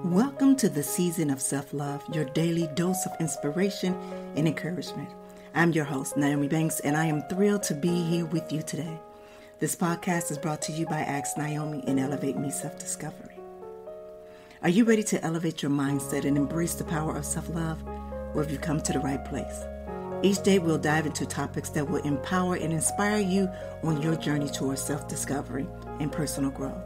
Welcome to the season of self-love, your daily dose of inspiration and encouragement. I'm your host, Nyomi Banks, and I am thrilled to be here with you today. This podcast is brought to you by Ask Nyomi and Elevate Me Self-Discovery. Are you ready to elevate your mindset and embrace the power of self-love? Or have you come to the right place? Each day we'll dive into topics that will empower and inspire you on your journey towards self-discovery and personal growth.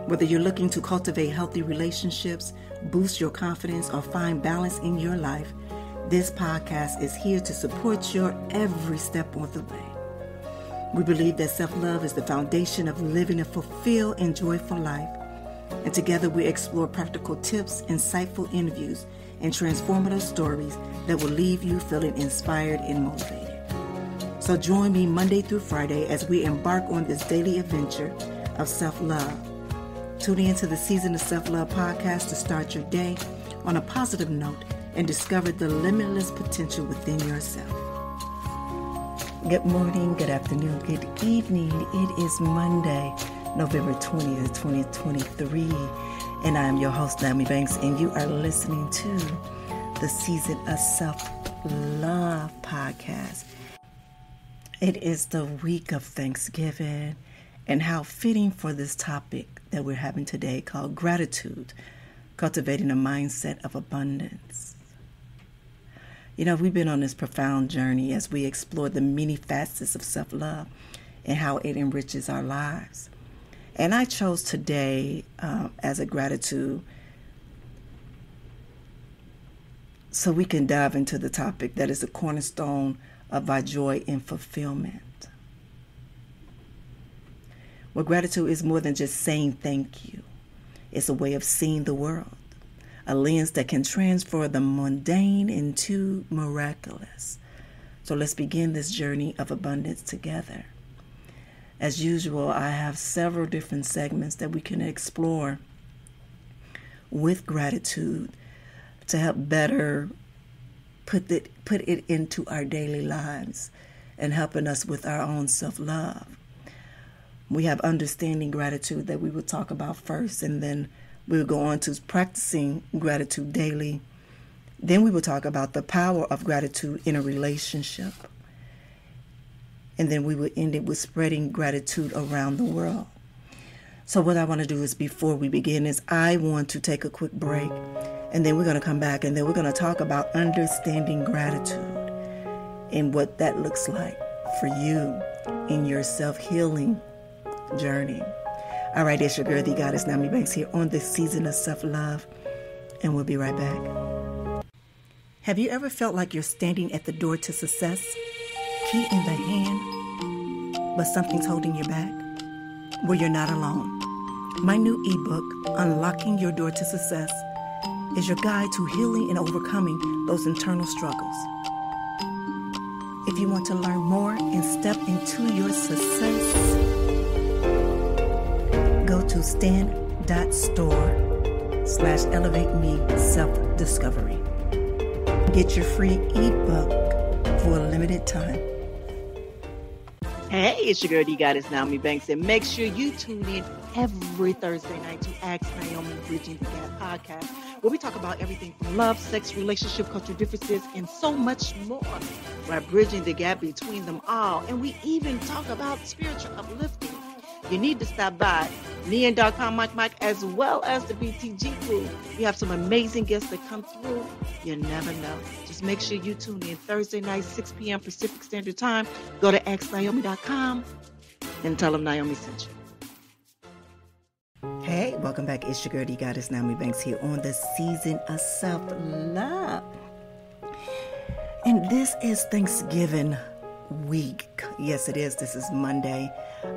Whether you're looking to cultivate healthy relationships, boost your confidence, or find balance in your life, this podcast is here to support your every step on the way. We believe that self-love is the foundation of living a fulfilled and joyful life. And together we explore practical tips, insightful interviews, and transformative stories that will leave you feeling inspired and motivated. So join me Monday through Friday as we embark on this daily adventure of self-love. Tune in to the Season of Self-Love podcast to start your day on a positive note and discover the limitless potential within yourself. Good morning, good afternoon, good evening. It is Monday, November 20th, 2023, and I am your host, Nyomi Banks, and you are listening to the Season of Self-Love podcast. It is the week of Thanksgiving, and how fitting for this topic that we're having today called gratitude, cultivating a mindset of abundance. You know, we've been on this profound journey as we explore the many facets of self-love and how it enriches our lives. And I chose today as a gratitude so we can dive into the topic that is the cornerstone of our joy and fulfillment. Well, gratitude is more than just saying thank you. It's a way of seeing the world, a lens that can transfer the mundane into miraculous. So let's begin this journey of abundance together. As usual, I have several different segments that we can explore with gratitude to help better put it into our daily lives and helping us with our own self-love. We have understanding gratitude that we will talk about first, and then we will go on to practicing gratitude daily. Then we will talk about the power of gratitude in a relationship. And then we will end it with spreading gratitude around the world. So what I want to do is, before we begin, is I want to take a quick break, and then we're going to come back, and then we're going to talk about understanding gratitude and what that looks like for you in your self-healing journey. All right, it's your girl, the goddess Nyomi Banks, here on this season of self-love, and we'll be right back. Have you ever felt like you're standing at the door to success, key in the hand, but something's holding you back? Well, you're not alone. My new ebook, Unlocking Your Door to Success, is your guide to healing and overcoming those internal struggles. If you want to learn more and step into your success, go to stand.store/elevate-me-self-discovery. Get your free ebook for a limited time. Hey, it's your girl, the goddess Nyomi Banks, and make sure you tune in every Thursday night to Ask Nyomi Bridging the Gap podcast, where we talk about everything from love, sex, relationship, cultural differences, and so much more. We're bridging the gap between them all, and we even talk about spiritual uplifting. You need to stop by Neon.com, Mike, as well as the BTG crew. We have some amazing guests that come through. You never know. Just make sure you tune in Thursday night, 6 p.m. Pacific Standard Time. Go to AskNyomi.com and tell them Nyomi sent you. Hey, welcome back. It's your girl, the goddess Nyomi Banks, here on the season of self-love. And this is Thanksgiving week. Yes, it is. This is Monday.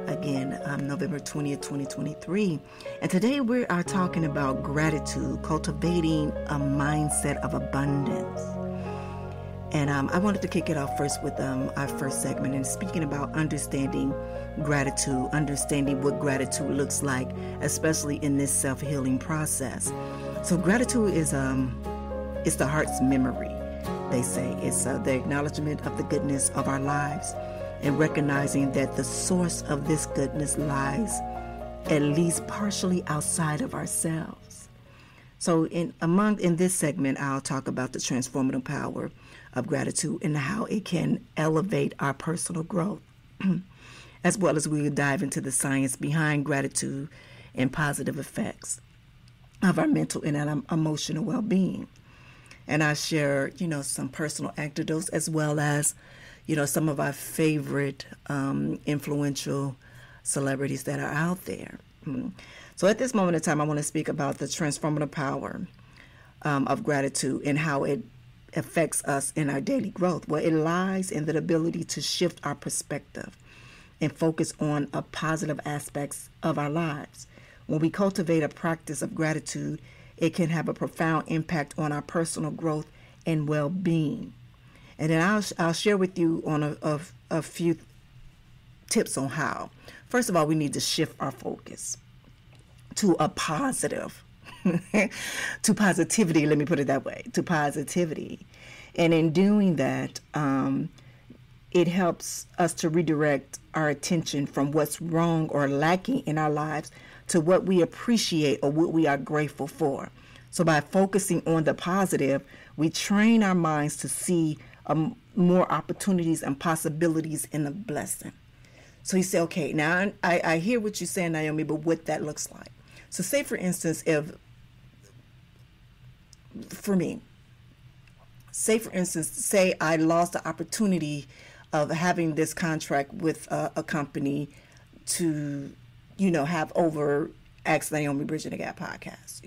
Again, November 20th, 2023. And today we are talking about gratitude, cultivating a mindset of abundance. And I wanted to kick it off first with our first segment and speaking about understanding gratitude, understanding what gratitude looks like, especially in this self-healing process. So gratitude is it's the heart's memory, they say. It's the acknowledgement of the goodness of our lives, and recognizing that the source of this goodness lies at least partially outside of ourselves. So in this segment, I'll talk about the transformative power of gratitude and how it can elevate our personal growth, as well as we will dive into the science behind gratitude and positive effects of our mental and emotional well-being. And I share, some personal anecdotes as well as, some of our favorite influential celebrities that are out there. So at this moment in time, I want to speak about the transformative power of gratitude and how it affects us in our daily growth. Well, it lies in the ability to shift our perspective and focus on positive aspects of our lives. When we cultivate a practice of gratitude, it can have a profound impact on our personal growth and well-being. And then I'll share with you on a few tips on how. First of all, we need to shift our focus to a positive, to positivity, let me put it that way, to positivity. And in doing that, it helps us to redirect our attention from what's wrong or lacking in our lives to what we appreciate or what we are grateful for. So by focusing on the positive, we train our minds to see more opportunities and possibilities in the blessing. So you say, okay, now I hear what you're saying, Nyomi, but what that looks like. So say, for instance, say I lost the opportunity of having this contract with a company to, have over Ask Nyomi Bridging the Gap podcast,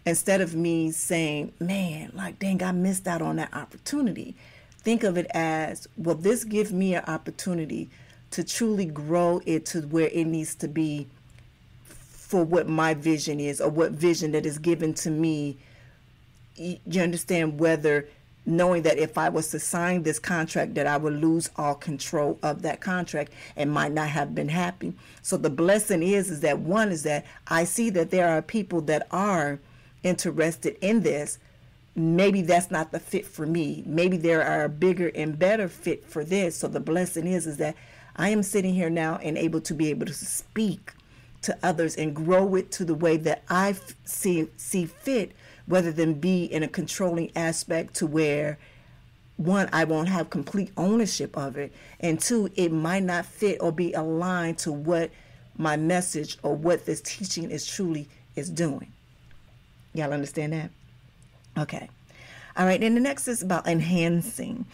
instead of me saying, man, like, dang, I missed out on that opportunity. Think of it as, well, this gives me an opportunity to truly grow it to where it needs to be for what my vision is, or what vision that is given to me. You understand, whether knowing that if I was to sign this contract, that I would lose all control of that contract and might not have been happy. So the blessing is that one is that I see that there are people that are interested in this. Maybe that's not the fit for me. Maybe there are a bigger and better fit for this. So the blessing is that I am sitting here now and able to speak to others and grow it to the way that I see fit, rather than be in a controlling aspect to where, one, I won't have complete ownership of it, and two, it might not fit or be aligned to what my message or what this teaching is doing. Y'all understand that? Okay. All right. And the next is about enhancing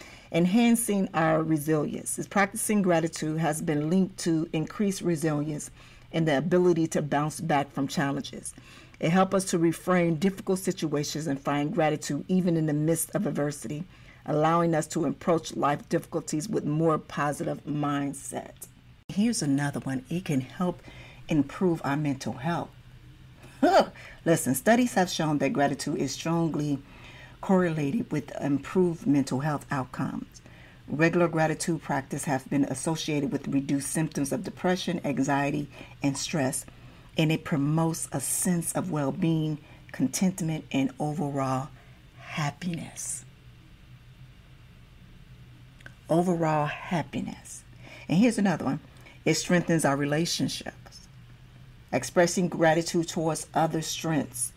our resilience. Practicing gratitude has been linked to increased resilience and the ability to bounce back from challenges. It helps us to reframe difficult situations and find gratitude even in the midst of adversity, allowing us to approach life difficulties with more positive mindset. Here's another one. It can help improve our mental health. Listen, studies have shown that gratitude is strongly correlated with improved mental health outcomes. Regular gratitude practice has been associated with reduced symptoms of depression, anxiety, and stress, and it promotes a sense of well-being, contentment, and overall happiness. Overall happiness. And here's another one. It strengthens our relationships. Expressing gratitude towards other strengths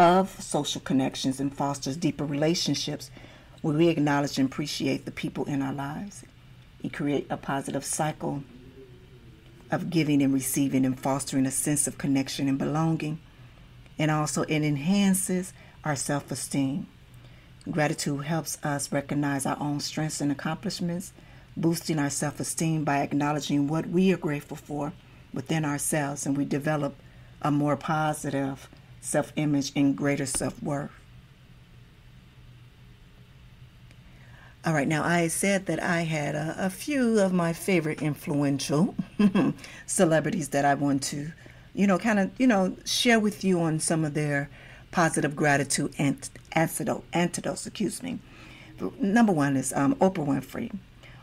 of social connections and fosters deeper relationships where we acknowledge and appreciate the people in our lives. It creates a positive cycle of giving and receiving and fostering a sense of connection and belonging. And also it enhances our self-esteem. Gratitude helps us recognize our own strengths and accomplishments, boosting our self-esteem by acknowledging what we are grateful for within ourselves, and we develop a more positive self-image and greater self-worth. All right, now I said that I had a few of my favorite influential celebrities that I want to, share with you on some of their positive gratitude antidotes. Number one is Oprah Winfrey.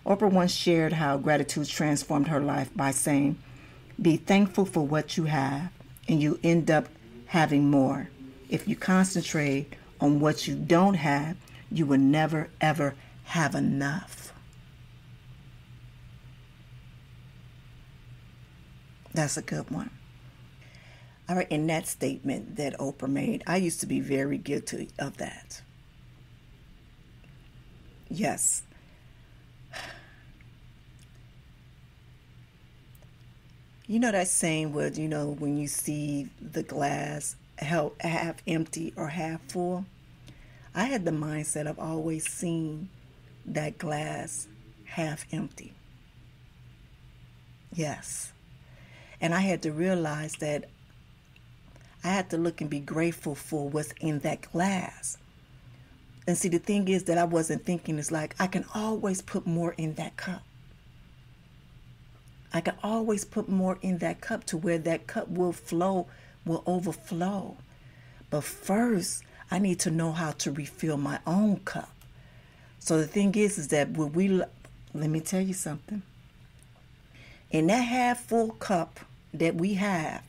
Oprah once shared how gratitude transformed her life by saying, "Be thankful for what you have, and you end up having more. If you concentrate on what you don't have, you will never, ever have enough." That's a good one. All right, in that statement that Oprah made, I used to be very guilty of that. Yes. You know that saying where, when you see the glass half empty or half full? I had the mindset of always seeing that glass half empty. Yes. And I had to realize that I had to look and be grateful for what's in that glass. And see, the thing is that I wasn't thinking, it's like I can always put more in that cup. I can always put more in that cup to where that cup will overflow. But first, I need to know how to refill my own cup. So the thing is that let me tell you something. In that half full cup that we have,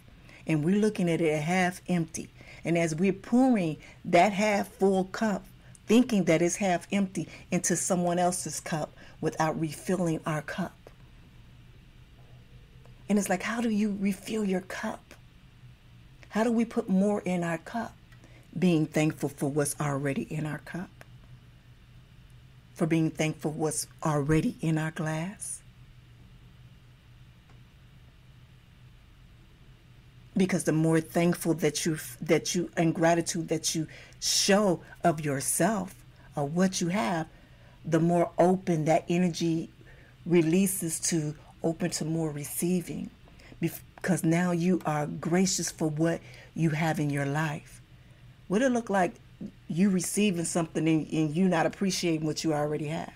and we're looking at it half empty, and as we're pouring that half full cup, thinking that it's half empty, into someone else's cup without refilling our cup. And it's like, how do you refill your cup? How do we put more in our cup? Being thankful for what's already in our cup. For being thankful what's already in our glass. Because the more thankful that you and gratitude that you show of yourself or what you have, the more open that energy releases to open to more receiving. Because now you are gracious for what you have in your life. What it look like you receiving something and you not appreciating what you already have?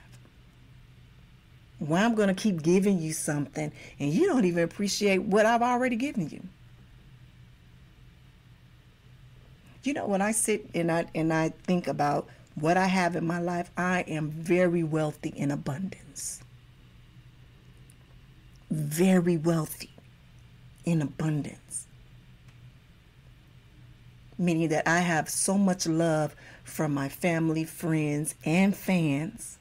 Why I'm going to keep giving you something and you don't even appreciate what I've already given you? When I sit and I think about what I have in my life, I am very wealthy in abundance. Very wealthy in abundance. Meaning that I have so much love from my family, friends, and fans.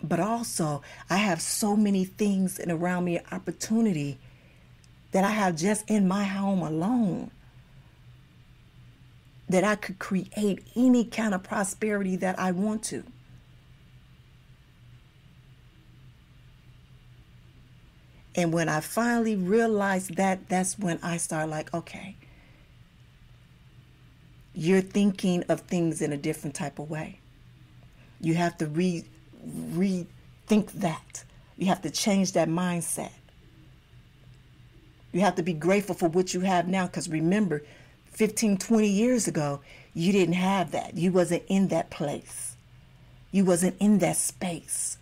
But also, I have so many things and around me, opportunity that I have just in my home alone, that I could create any kind of prosperity that I want to. And when I finally realized that, that's when I start like, okay, you're thinking of things in a different type of way. You have to rethink that. You have to change that mindset. You have to be grateful for what you have now, because remember, 15, 20 years ago, you didn't have that. You wasn't in that place. You wasn't in that space.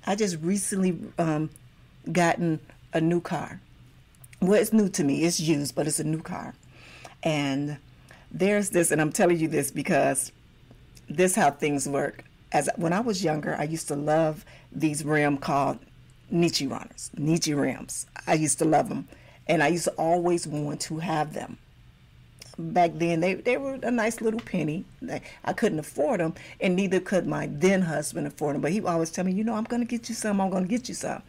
I just recently gotten a new car. Well, it's new to me. It's used, but it's a new car. And there's this, and I'm telling you this because this is how things work. When I was younger, I used to love these rims called Nietzsche runners, Nietzsche rims. I used to love them, and I used to always want to have them. Back then, they were a nice little penny. I couldn't afford them, and neither could my then husband afford them. But he would always tell me, I'm going to get you some. I'm going to get you some.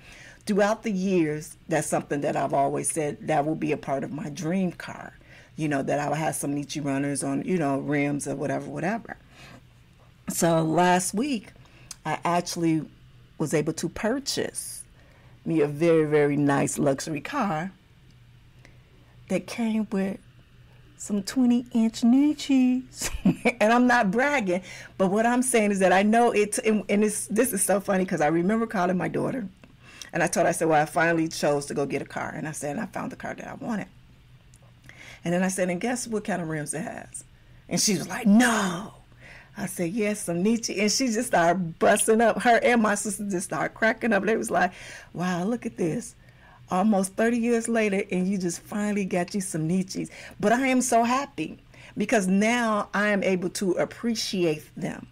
Throughout the years, that's something that I've always said that will be a part of my dream car. That I will have some Nietzsche runners on, rims or whatever. So last week, I actually was able to purchase me a very, very nice luxury car that came with some 20-inch Nietzsche's. And I'm not bragging, but what I'm saying is that I know this is so funny because I remember calling my daughter, and I told her, I said, well, I finally chose to go get a car. And I said, and I found the car that I wanted. And then I said, and guess what kind of rims it has? And she was like, no. I said, yes, some Nietzsche. And she just started busting up. Her and my sister just started cracking up. They was like, wow, look at this. Almost 30 years later, and you just finally got you some Nietzsche's. But I am so happy because now I am able to appreciate them.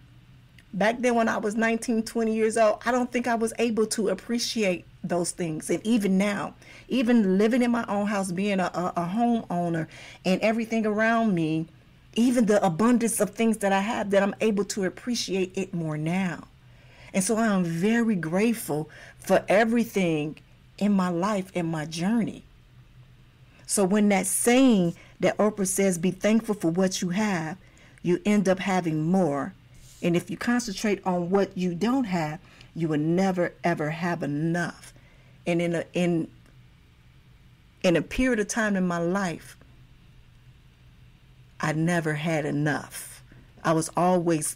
Back then when I was 19, 20 years old, I don't think I was able to appreciate those things. And even now, even living in my own house, being a homeowner and everything around me, even the abundance of things that I have, that I'm able to appreciate it more now. And so I am very grateful for everything in my life and my journey. So when that saying that Oprah says, be thankful for what you have, you end up having more. And if you concentrate on what you don't have, you will never, ever have enough. And in a period of time in my life, I never had enough. I was always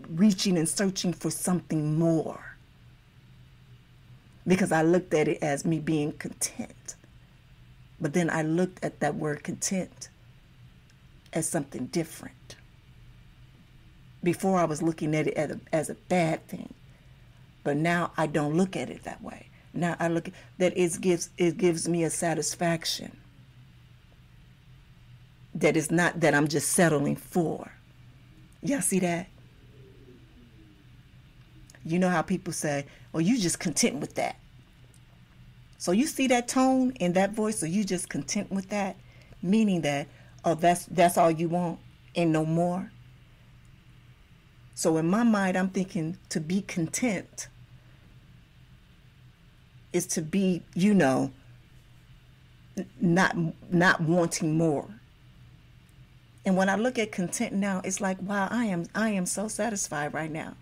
reaching and searching for something more, because I looked at it as me being content. But then I looked at that word content as something different. Before I was looking at it as a bad thing. But now I don't look at it that way. Now I look at that it gives me a satisfaction. That it's not that I'm just settling for. Y'all see that? You know how people say, oh, you just content with that. So you see that tone in that voice, so you just content with that? Meaning that, oh, that's all you want and no more. So in my mind, I'm thinking to be content is to be, not wanting more. And when I look at content now, it's like, wow, I am so satisfied right now.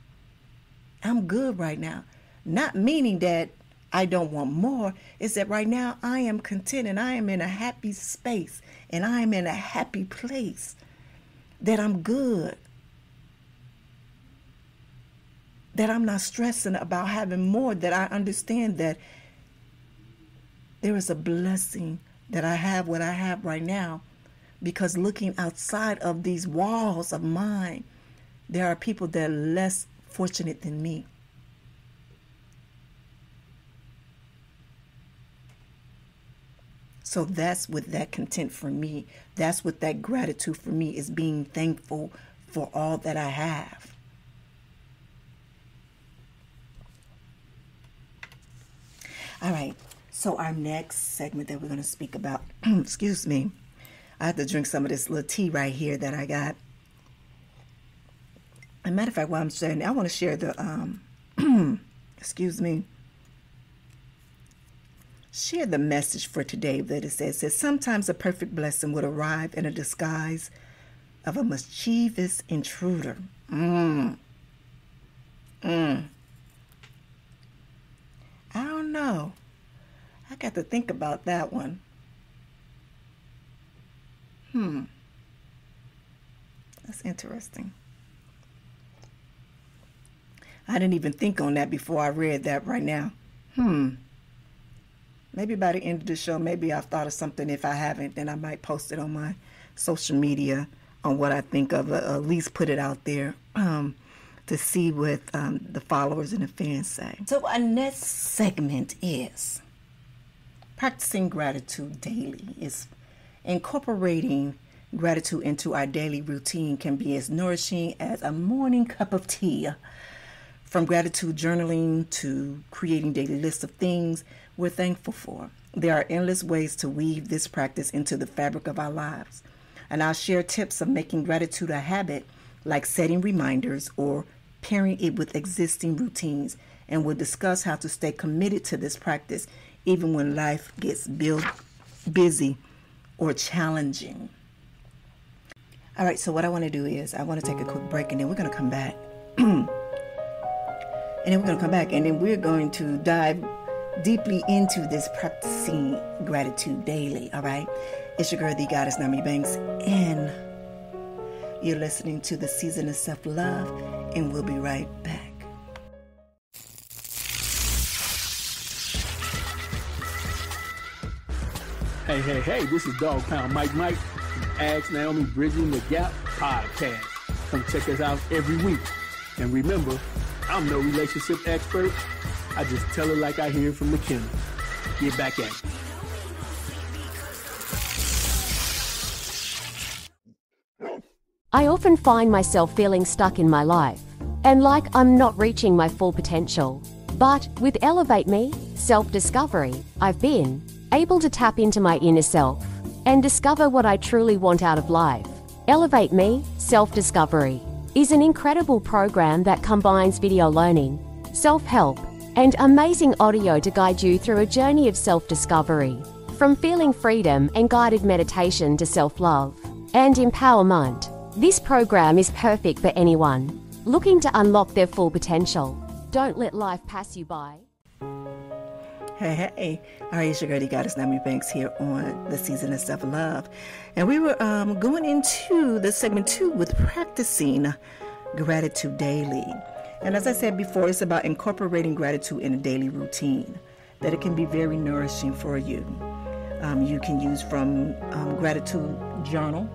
I'm good right now. Not meaning that I don't want more. It's that right now I am content and I am in a happy space and I am in a happy place, that I'm good, that I'm not stressing about having more, that I understand that there is a blessing that I have what I have right now, because looking outside of these walls of mine, there are people that are less fortunate than me. So that's what that content for me, that's what that gratitude for me is, being thankful for all that I have. All right, so our next segment that we're going to speak about, excuse me, I have to drink some of this little tea right here that I got. As a matter of fact, while I'm sharing, I want to share the, share the message for today that it says, sometimes a perfect blessing would arrive in a disguise of a mischievous intruder. I don't know. I got to think about that one. That's interesting. I didn't even think on that before I read that right now. Maybe by the end of the show, maybe I've thought of something. If I haven't, then I might post it on my social media on what I think of, at least put it out there to see what the followers and the fans say. So our next segment is practicing gratitude daily. Is incorporating gratitude into our daily routine can be as nourishing as a morning cup of tea. From gratitude journaling to creating daily lists of things we're thankful for, there are endless ways to weave this practice into the fabric of our lives. And I'll share tips of making gratitude a habit, like setting reminders or pairing it with existing routines. And we'll discuss how to stay committed to this practice even when life gets busy or challenging. All right, so what I want to do is I want to take a quick break, and then we're going to come back. And then we're going to dive deeply into this practicing gratitude daily, all right? It's your girl, the goddess, Nyomi Banks, and you're listening to The Season of Self-Love, and we'll be right back. Hey, this is Dog Pound Mike from Ask Naomi Bridging the Gap podcast. Come check us out every week. And remember, I'm no relationship expert. I just tell it like I hear it from McKenna. Get back at it. I often find myself feeling stuck in my life and like I'm not reaching my full potential. But with Elevate Me, self-discovery, I've been able to tap into my inner self and discover what I truly want out of life. Elevate Me, self-discovery is an incredible program that combines video learning, self-help, and amazing audio to guide you through a journey of self-discovery. From feeling freedom and guided meditation to self-love and empowerment, this program is perfect for anyone looking to unlock their full potential. Don't let life pass you by. Hey. All right, it's your girl, Goddess Nyomi Banks here on the Season of Self-Love. And we were going into the segment 2 with practicing gratitude daily. And as I said before, it's about incorporating gratitude in a daily routine, that it can be very nourishing for you. You can use from gratitude journal,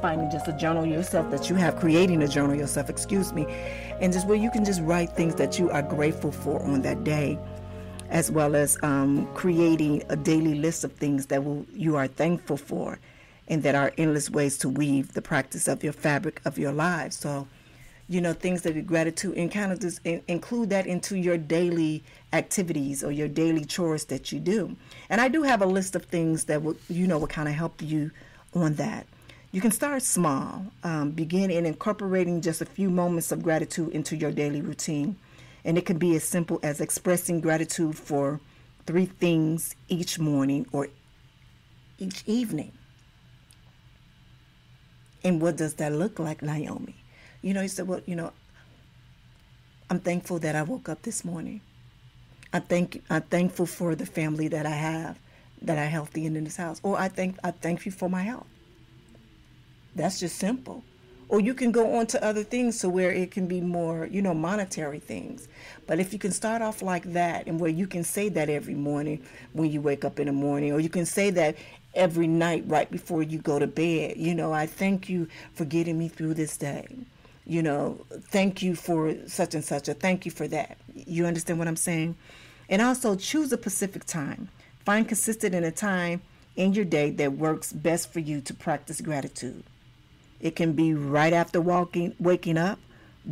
finding just a journal yourself that you have, creating a journal yourself, and just where you can just write things that you are grateful for on that day, as well as creating a daily list of things that you are thankful for, and that are endless ways to weave the practice of your fabric of your lives. So, things that be gratitude, and kind of just include that into your daily activities or your daily chores that you do. And I do have a list of things that will kind of help you on that. You can start small, begin in incorporating just a few moments of gratitude into your daily routine. And it can be as simple as expressing gratitude for 3 things each morning or each evening. And what does that look like, Nyomi? You said, well, I'm thankful that I woke up this morning. I'm thankful for the family that I have, that are healthy and in this house. Or I thank you for my health. That's just simple. Or you can go on to other things to where it can be more, monetary things. But if you can start off like that, and where you can say that every morning when you wake up in the morning, or you can say that every night right before you go to bed, I thank you for getting me through this day. Thank you for such and such, or thank you for that. You understand what I'm saying? And also choose a specific time. Find consistent in a time in your day that works best for you to practice gratitude. It can be right after waking up,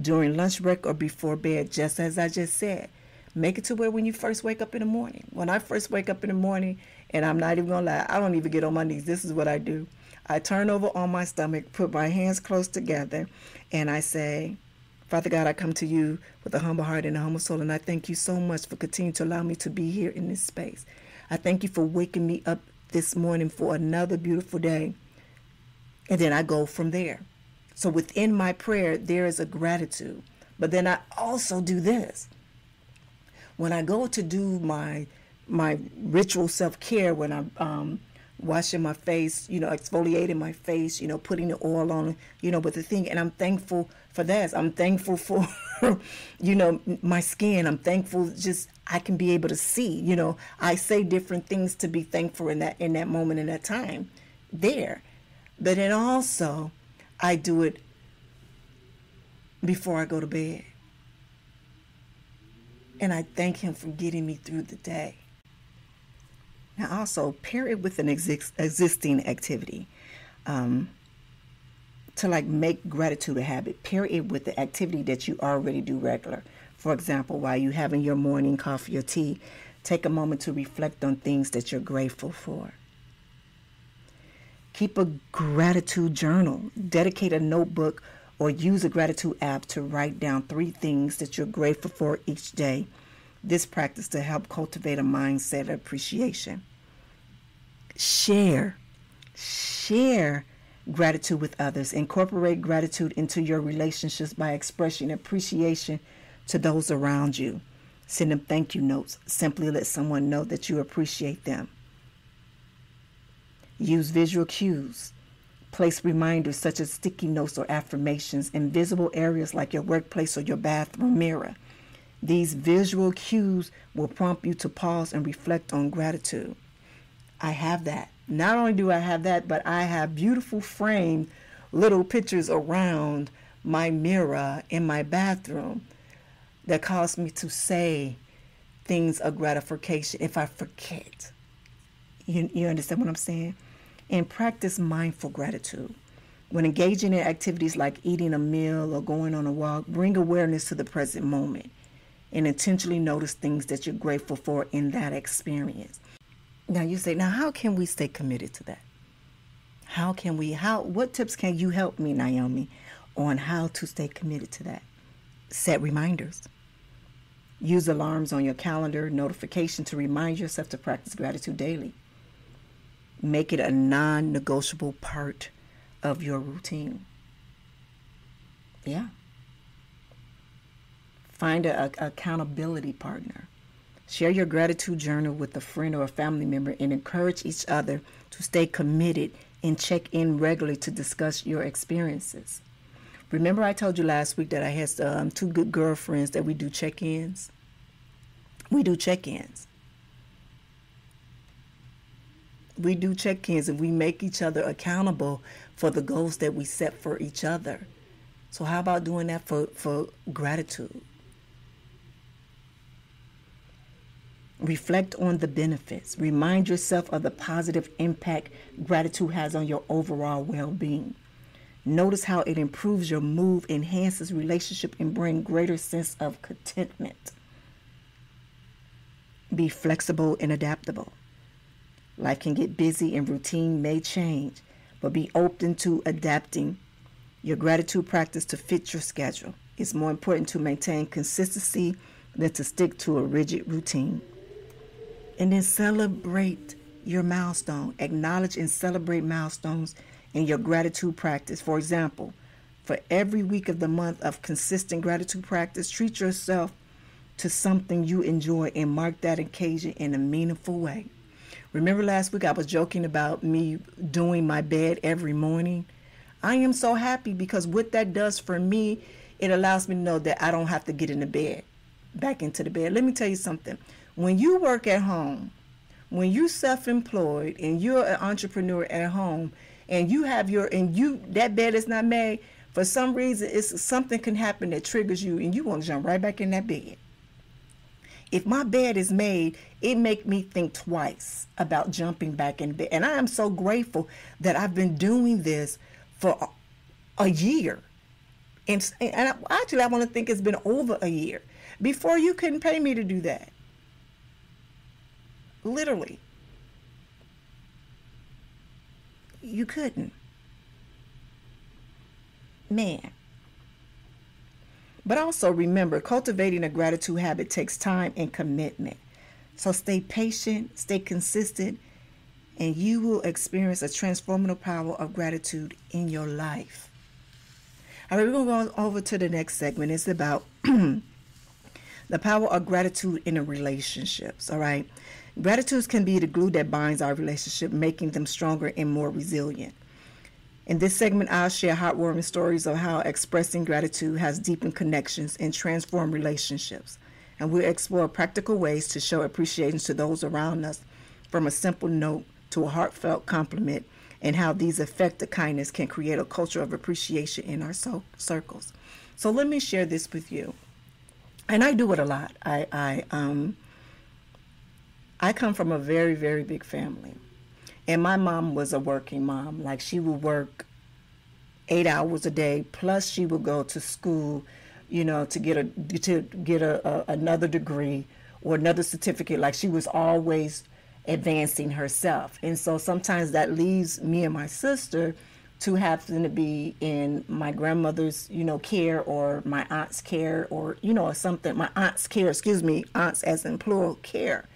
during lunch break, or before bed, just as I just said. Make it to where when you first wake up in the morning. When I first wake up in the morning, and I'm not even going to lie, I don't even get on my knees. This is what I do. I turn over on my stomach, put my hands close together, and I say, Father God, I come to you with a humble heart and a humble soul, and I thank you so much for continuing to allow me to be here in this space. I thank you for waking me up this morning for another beautiful day. And then I go from there. So within my prayer, there is a gratitude. But then I also do this. When I go to do my ritual self-care, when I'm washing my face, exfoliating my face, putting the oil on, with the thing. And I'm thankful for that. I'm thankful for, my skin. I'm thankful just I can be able to see, I say different things to be thankful in that moment, in that time there. But then also, I do it before I go to bed. And I thank him for getting me through the day. Now also, pair it with an existing activity. To make gratitude a habit. Pair it with the activity that you already do regular. For example, while you're having your morning coffee or tea, take a moment to reflect on things that you're grateful for. Keep a gratitude journal. Dedicate a notebook or use a gratitude app to write down 3 things that you're grateful for each day. This practice to help cultivate a mindset of appreciation. Share gratitude with others. Incorporate gratitude into your relationships by expressing appreciation to those around you. Send them thank you notes. Simply let someone know that you appreciate them. Use visual cues. Place reminders such as sticky notes or affirmations in visible areas like your workplace or your bathroom mirror. These visual cues will prompt you to pause and reflect on gratitude. I have that. Not only do I have that, but I have beautiful framed little pictures around my mirror in my bathroom that cause me to say things of gratification if I forget. You understand what I'm saying? And practice mindful gratitude. When engaging in activities like eating a meal or going on a walk, bring awareness to the present moment and intentionally notice things that you're grateful for in that experience. Now you say, now how can we stay committed to that? What tips can you help me, Nyomi, on how to stay committed to that? Set reminders. Use alarms on your calendar, notification to remind yourself to practice gratitude daily. Make it a non-negotiable part of your routine. Yeah. Find an accountability partner. Share your gratitude journal with a friend or a family member and encourage each other to stay committed and check in regularly to discuss your experiences. Remember I told you last week that I had two good girlfriends that we do check-ins? We do check-ins. We do check-ins and we make each other accountable for the goals that we set for each other. So how about doing that for gratitude? Reflect on the benefits. Remind yourself of the positive impact gratitude has on your overall well-being. Notice how it improves your mood, enhances relationship, and brings greater sense of contentment. Be flexible and adaptable. Life can get busy and routine may change, but be open to adapting your gratitude practice to fit your schedule. It's more important to maintain consistency than to stick to a rigid routine. And then celebrate your milestone. Acknowledge and celebrate milestones in your gratitude practice. For example, for every week of the month of consistent gratitude practice, treat yourself to something you enjoy and mark that occasion in a meaningful way. Remember last week I was joking about me doing my bed every morning? I am so happy because what that does for me, it allows me to know that I don't have to get in the bed, back into the bed. Let me tell you something. When you work at home, when you're self-employed and you're an entrepreneur at home and you have that bed is not made, for some reason something can happen that triggers you and you want to jump right back in that bed. If my bed is made, it makes me think twice about jumping back in bed. And I am so grateful that I've been doing this for a year. And actually, I want to think it's been over a year. Before, you couldn't pay me to do that. Literally. You couldn't. Man. But also remember, cultivating a gratitude habit takes time and commitment. So stay patient, stay consistent, and you will experience a transformative power of gratitude in your life. All right, we're going to go over to the next segment. It's about the power of gratitude in relationships, all right? Gratitude can be the glue that binds our relationship, making them stronger and more resilient. In this segment, I'll share heartwarming stories of how expressing gratitude has deepened connections and transformed relationships. And we'll explore practical ways to show appreciation to those around us, from a simple note to a heartfelt compliment, and how these effective kindness can create a culture of appreciation in our circles. So let me share this with you. And I do it a lot. I come from a very, very big family. And my mom was a working mom. Like, she would work 8 hours a day, plus she would go to school, to get another degree or another certificate. Like, she was always advancing herself. And so sometimes that leaves me and my sister to having to be in my grandmother's, care, or my aunt's care, or, something. My aunt's care, aunts as in plural, care.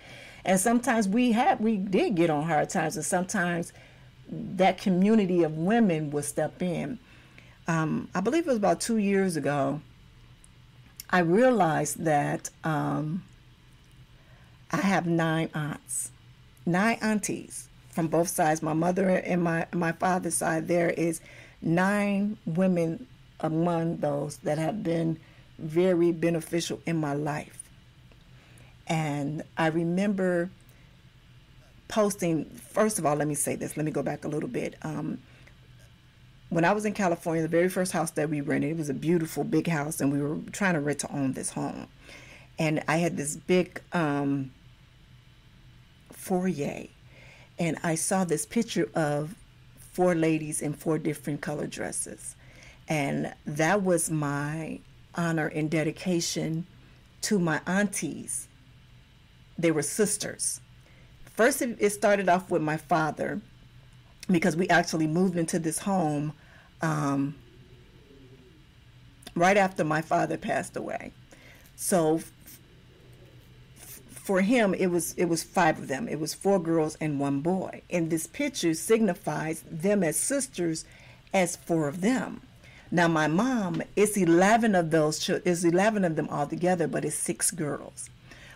And sometimes we did get on hard times, and sometimes that community of women would step in. I believe it was about 2 years ago, I realized that I have 9 aunties from both sides. My mother and my father's side, there is 9 women among those that have been very beneficial in my life. And I remember posting, first of all, let me say this. Let me go back a little bit. When I was in California, the very first house that we rented, it was a beautiful big house, and we were trying to rent to own this home. And I had this big foyer, and I saw this picture of 4 ladies in 4 different color dresses. And that was my honor and dedication to my aunties. They were sisters. First, it started off with my father, because we actually moved into this home right after my father passed away. So for him, it was 5 of them. It was 4 girls and 1 boy. And this picture signifies them as sisters as 4 of them. Now my mom, it's 11 of those. It's 11 of them all together, but it's 6 girls.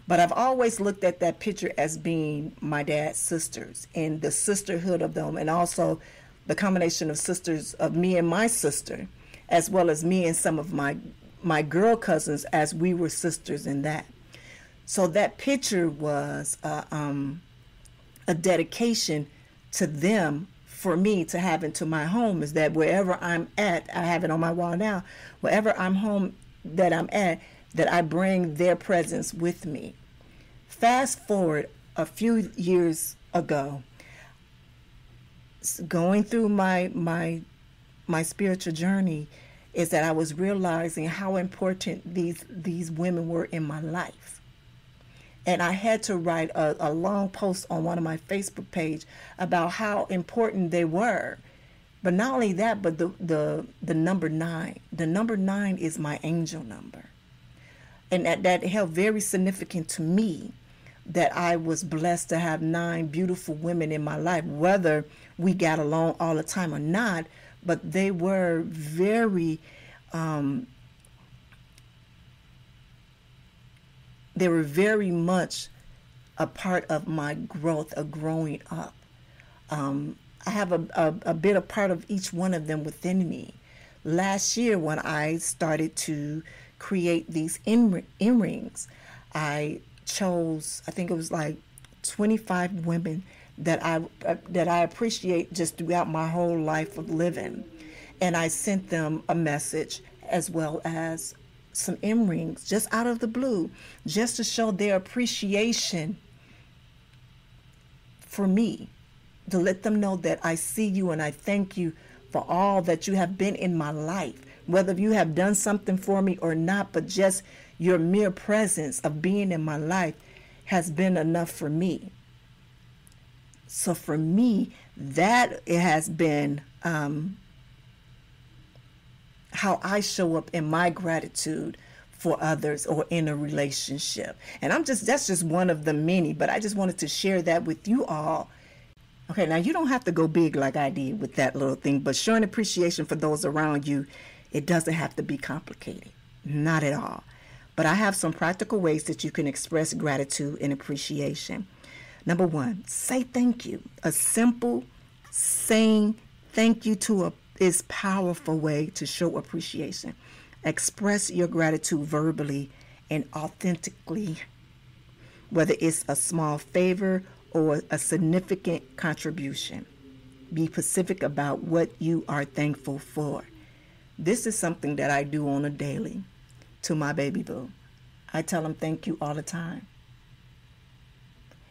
But I've always looked at that picture as being my dad's sisters and the sisterhood of them, and also the combination of sisters of me and my sister, as well as me and some of my girl cousins, as we were sisters in that. So that picture was a dedication to them, for me to have into my home, is that wherever I'm at, I have it on my wall now, wherever I'm home that I'm at, that I bring their presence with me. Fast forward a few years ago, going through my spiritual journey, is that I was realizing how important these women were in my life. And I had to write a long post on one of my Facebook page about how important they were. But not only that, but the number 9. The number 9 is my angel number. And that held very significant to me, that I was blessed to have 9 beautiful women in my life, whether we got along all the time or not. But they were very, much a part of my growth of growing up. I have a bit of part of each one of them within me. Last year, when I started to create these earrings, I chose, I think it was like 25 women that I appreciate just throughout my whole life of living. And I sent them a message as well as some earrings just out of the blue, just to show their appreciation for me, to let them know that I see you and I thank you for all that you have been in my life, whether you have done something for me or not, but just your mere presence of being in my life has been enough for me. So for me, that it has been how I show up in my gratitude for others or in a relationship. And that's just one of the many, but I just wanted to share that with you all. Okay, now you don't have to go big like I did with that little thing, but showing appreciation for those around you, it doesn't have to be complicated. Not at all. But I have some practical ways that you can express gratitude and appreciation. Number 1, say thank you. A simple saying thank you is powerful way to show appreciation. Express your gratitude verbally and authentically, whether it's a small favor or a significant contribution. Be specific about what you are thankful for. This is something that I do on a daily to my baby boo. I tell him thank you all the time.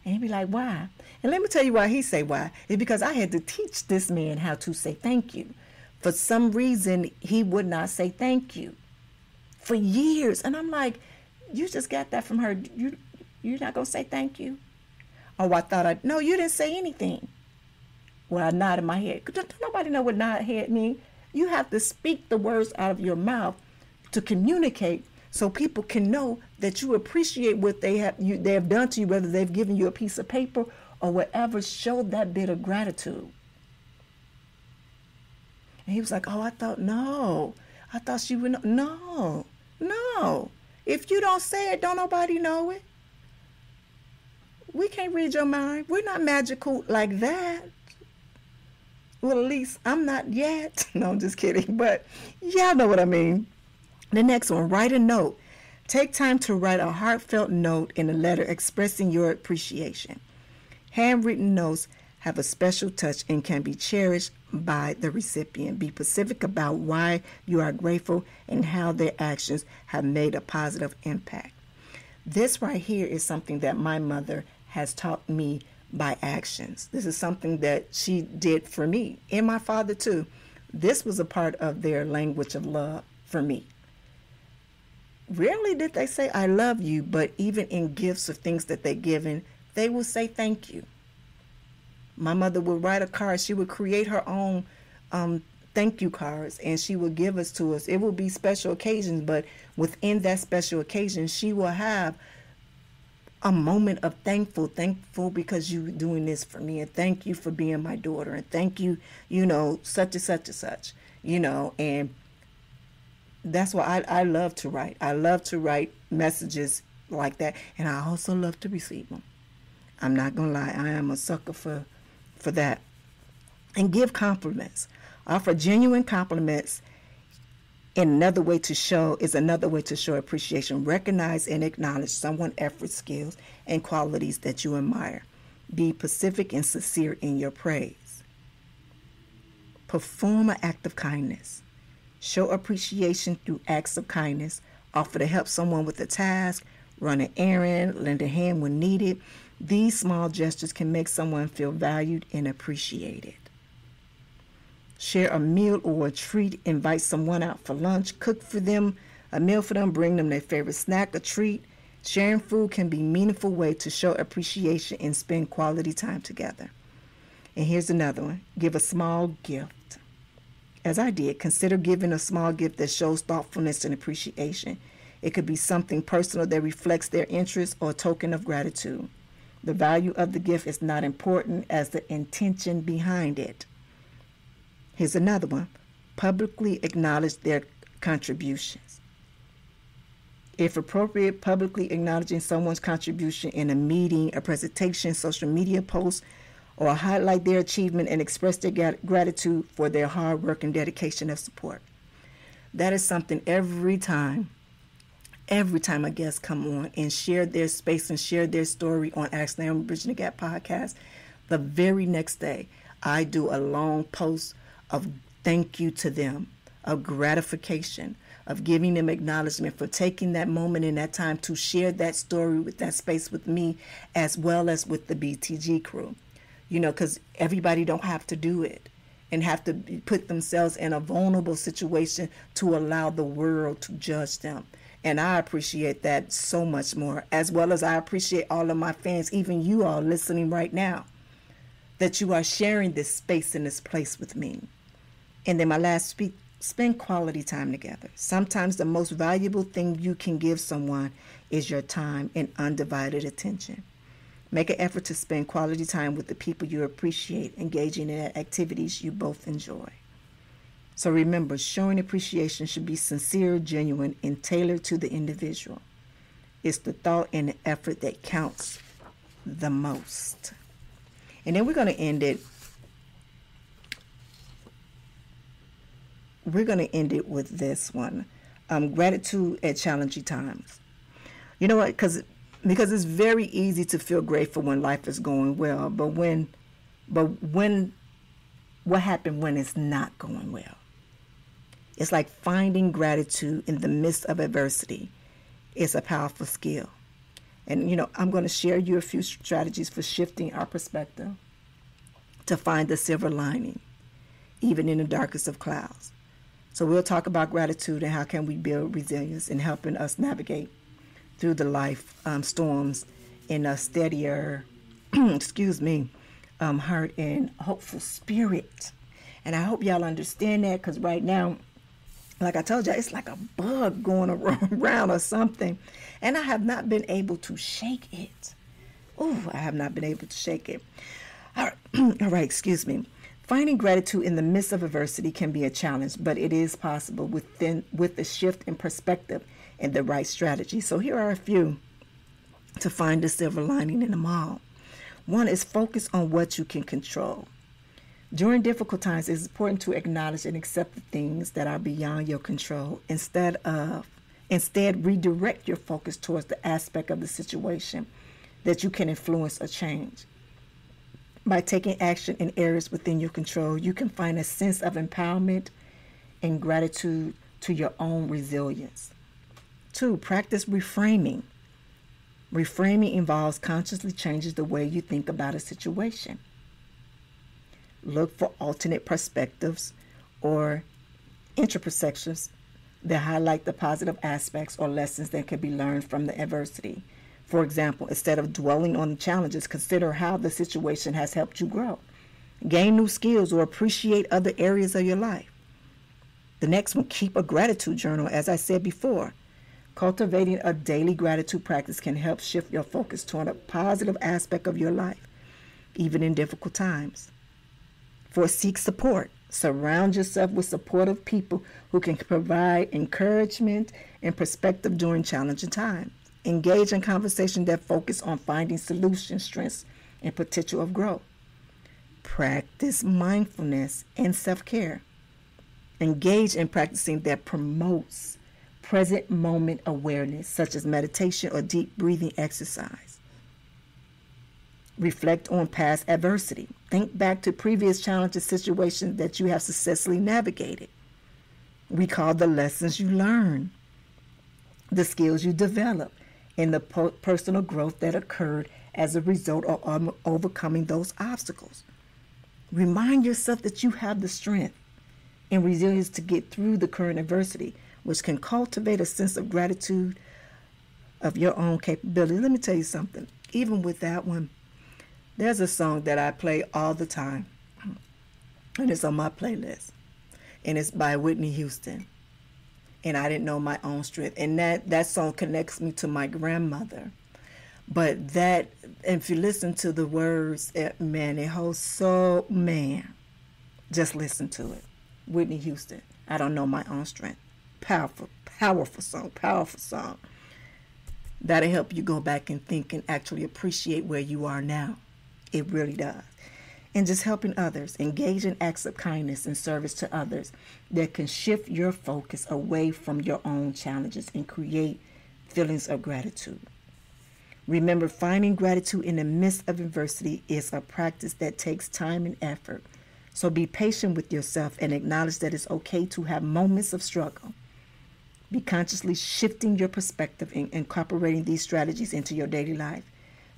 And he'd be like, why? And let me tell you why he say why. It's because I had to teach this man how to say thank you. For some reason, he would not say thank you for years. And I'm like, you just got that from her. You're not going to say thank you? Oh, no, you didn't say anything. Well, I nodded my head. Don't nobody know what nod head means. You have to speak the words out of your mouth to communicate, so people can know that you appreciate what they have done to you, whether they've given you a piece of paper or whatever. Show that bit of gratitude. And he was like, oh, I thought she would know. No. If you don't say it, don't nobody know it. We can't read your mind. We're not magical like that. Well, at least I'm not yet. No, I'm just kidding. But y'all know what I mean. The next one, write a note. Take time to write a heartfelt note in a letter expressing your appreciation. Handwritten notes have a special touch and can be cherished by the recipient. Be specific about why you are grateful and how their actions have made a positive impact. This right here is something that my mother has taught me by actions. This is something that she did for me and my father too. This was a part of their language of love for me. Rarely did they say I love you, but even in gifts or things that they're given, they will say thank you. My mother would write a card. She would create her own thank you cards, and she would give us to us. It will be special occasions, but within that special occasion, she will have a moment of thankful because you doing this for me, and thank you for being my daughter, and thank you, such and such and such, and that's why I love to write. I love to write messages like that, and I also love to receive them. I'm not gonna lie, I am a sucker for that. And give compliments. Offer genuine compliments. And another way to show appreciation. Recognize and acknowledge someone's efforts, skills, and qualities that you admire. Be specific and sincere in your praise. Perform an act of kindness. Show appreciation through acts of kindness. Offer to help someone with a task, run an errand, lend a hand when needed. These small gestures can make someone feel valued and appreciated. Share a meal or a treat. Invite someone out for lunch. Cook for them a meal for them. Bring them their favorite snack, a treat. Sharing food can be a meaningful way to show appreciation and spend quality time together. And here's another one. Give a small gift. As I did, consider giving a small gift that shows thoughtfulness and appreciation. It could be something personal that reflects their interest or a token of gratitude. The value of the gift is not important as the intention behind it. Here's another one. Publicly acknowledge their contributions. If appropriate, publicly acknowledging someone's contribution in a meeting, a presentation, social media post, or highlight their achievement and express their gratitude for their hard work and dedication of support. That is something every time a guest come on and share their space and share their story on Ask Naomi Bridging the Gap podcast, the very next day, I do a long post of thank you to them, of gratification, of giving them acknowledgement for taking that moment and that time to share that story with that space with me, as well as with the BTG crew. Because everybody don't have to do it and have to put themselves in a vulnerable situation to allow the world to judge them. And I appreciate that so much more, as well as I appreciate all of my fans, even you all listening right now, that you are sharing this space and this place with me. And then my last speech, spend quality time together. Sometimes the most valuable thing you can give someone is your time and undivided attention. Make an effort to spend quality time with the people you appreciate, engaging in activities you both enjoy. So remember, showing appreciation should be sincere, genuine, and tailored to the individual. It's the thought and the effort that counts the most. And then we're going to end it. We're going to end it with this one. Gratitude at challenging times. You know what? Because it's very easy to feel grateful when life is going well. But what happened when it's not going well? It's like finding gratitude in the midst of adversity. It's a powerful skill. And, I'm going to share you a few strategies for shifting our perspective to find the silver lining, even in the darkest of clouds. So we'll talk about gratitude and how can we build resilience in helping us navigate through the life storms in a steadier, heart and hopeful spirit. And I hope y'all understand that, because right now, like I told you, it's like a bug going around or something. And I have not been able to shake it. I have not been able to shake it. All right, excuse me. Finding gratitude in the midst of adversity can be a challenge, but it is possible with the shift in perspective and the right strategy. So here are a few to find the silver lining in them all. One is focus on what you can control. During difficult times, it's important to acknowledge and accept the things that are beyond your control. Instead, redirect your focus towards the aspect of the situation that you can influence or change. By taking action in areas within your control, you can find a sense of empowerment and gratitude to your own resilience. 2, practice reframing. Reframing involves consciously changes the way you think about a situation. Look for alternate perspectives or interperceptions that highlight the positive aspects or lessons that can be learned from the adversity. For example, instead of dwelling on the challenges, consider how the situation has helped you grow, gain new skills, or appreciate other areas of your life. The next one, keep a gratitude journal. As I said before, Cultivating a daily gratitude practice can help shift your focus toward a positive aspect of your life, even in difficult times. 4, seek support. Surround yourself with supportive people who can provide encouragement and perspective during challenging times. Engage in conversations that focus on finding solutions, strengths, and potential of growth. Practice mindfulness and self-care. Engage in practicing that promotes present moment awareness, such as meditation or deep breathing exercise. Reflect on past adversity. Think back to previous challenging situations that you have successfully navigated. Recall the lessons you learned, the skills you developed, and the personal growth that occurred as a result of overcoming those obstacles. Remind yourself that you have the strength and resilience to get through the current adversity, which can cultivate a sense of gratitude of your own capability. Let me tell you something. Even with that one, there's a song that I play all the time, and it's on my playlist, and it's by Whitney Houston, and I didn't know my own strength. And that song connects me to my grandmother. But that, if you listen to the words, man, it holds so, man, just listen to it. Whitney Houston, I don't know my own strength. Powerful, powerful song. That'll help you go back and think and actually appreciate where you are now. It really does. And just helping others, engage in acts of kindness and service to others that can shift your focus away from your own challenges and create feelings of gratitude. Remember, finding gratitude in the midst of adversity is a practice that takes time and effort. So be patient with yourself and acknowledge that it's okay to have moments of struggle. Be consciously shifting your perspective and incorporating these strategies into your daily life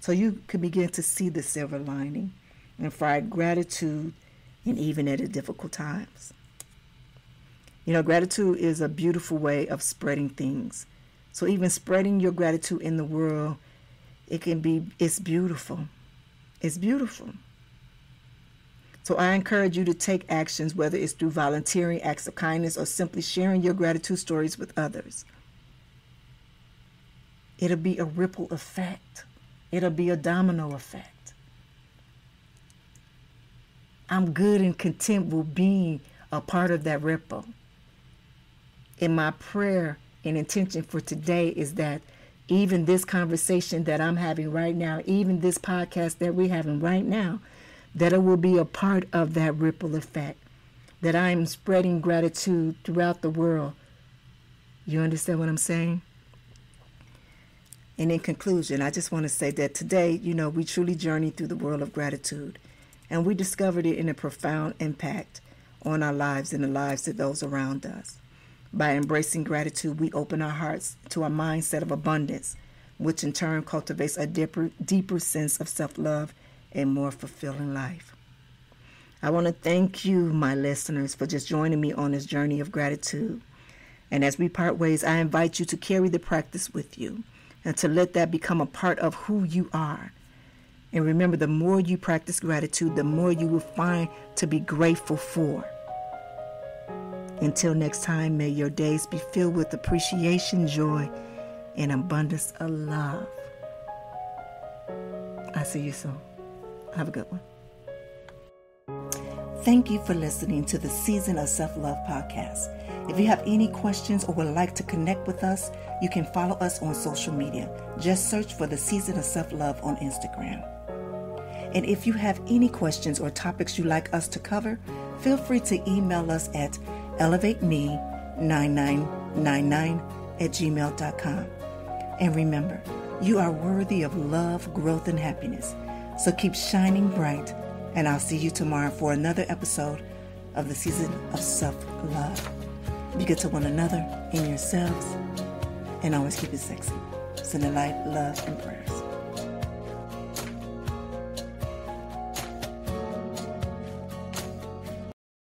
so you can begin to see the silver lining and find gratitude and even at difficult times. You know, gratitude is a beautiful way of spreading things. So even spreading your gratitude in the world, it's beautiful. It's beautiful. So I encourage you to take actions, whether it's through volunteering, acts of kindness, or simply sharing your gratitude stories with others. It'll be a ripple effect. It'll be a domino effect. I'm good and content with being a part of that ripple. And my prayer and intention for today is that even this conversation that I'm having right now, even this podcast that we're having right now, that it will be a part of that ripple effect, that I'm spreading gratitude throughout the world. You understand what I'm saying? And in conclusion, I just want to say that today, we truly journeyed through the world of gratitude, and we discovered it in a profound impact on our lives and the lives of those around us. By embracing gratitude, we open our hearts to a mindset of abundance, which in turn cultivates a deeper sense of self-love and more fulfilling life. I want to thank you, my listeners, for just joining me on this journey of gratitude. And as we part ways, I invite you to carry the practice with you and to let that become a part of who you are. And remember, the more you practice gratitude, the more you will find to be grateful for. Until next time, may your days be filled with appreciation, joy, and abundance of love. I'll see you soon. Have a good one. Thank you for listening to the Season of Self-Love podcast. If you have any questions or would like to connect with us, you can follow us on social media. Just search for the Season of Self-Love on Instagram. And if you have any questions or topics you'd like us to cover, feel free to email us at elevateme9999@gmail.com. And remember, you are worthy of love, growth, and happiness. So keep shining bright, and I'll see you tomorrow for another episode of the Season of Self-Love. Be good to one another and yourselves, and always keep it sexy. Sending light, love, and prayers.